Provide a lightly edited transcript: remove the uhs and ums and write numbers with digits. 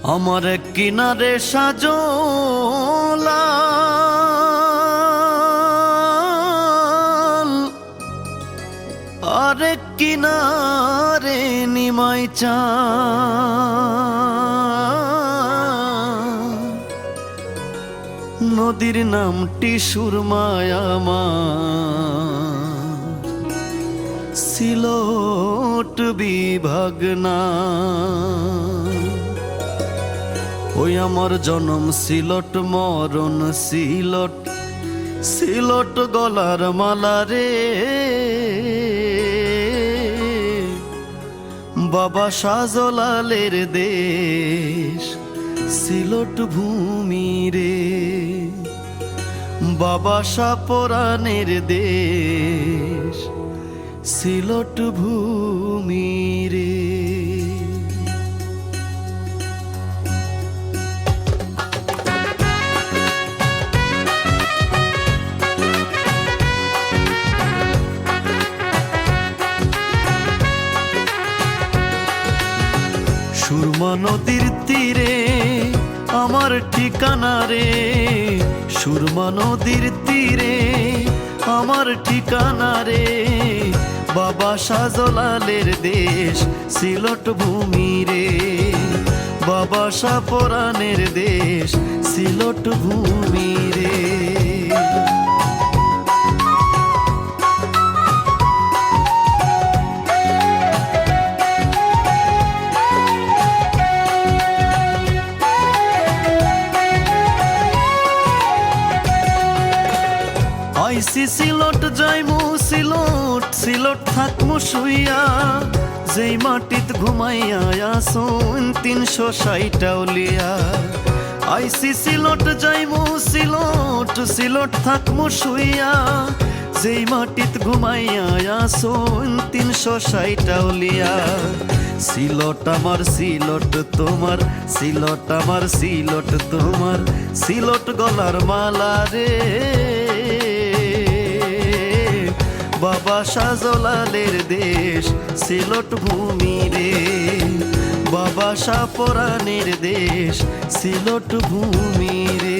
আমার এক কিনারে সাজলাল, আরেক কিনারে নিমাই চা। নদীর নামটি সুরমায় আমার, সিলট বিভাগ না। ওই আমার জনম সিলট, মরণ সিলট, সিলট গলার মালা রে। বাবা শাহজালালের দেশ সিলট ভূমি রে। বাবা শাহপরানের দেশ সিলট ভূমি রে। সুরমা নদীর তীরে আমার ঠিকানা রে। সুরমা নদীর তীরে আমার ঠিকানা রে। বাবা শাহজালালের দেশ সিলট ভূমি রে। বাবা শাহপরানের দেশ সিলট ভূমি রে। আইসি সিলট যাইমু সিলট, সিলট থাকমু শুইয়া। যেই মাটিত ঘুমাইয়া আসুন ৩৬০ আউলিয়া। আইসি সিলট যাইমু সিলট, সিলট থাকমু শুইয়া। যেই মাটিত ঘুমাইয়া আসুন ৩৬০ আউলিয়া। সিলট আমার সিলট তোমার, সিলট আমার সিলট তোমার, সিলট গলার মালা রে। বাবা শাহজালালের দেশ সিলট ভূমি রে। বাবা শাহপরানের দেশ সিলট ভূমি রে।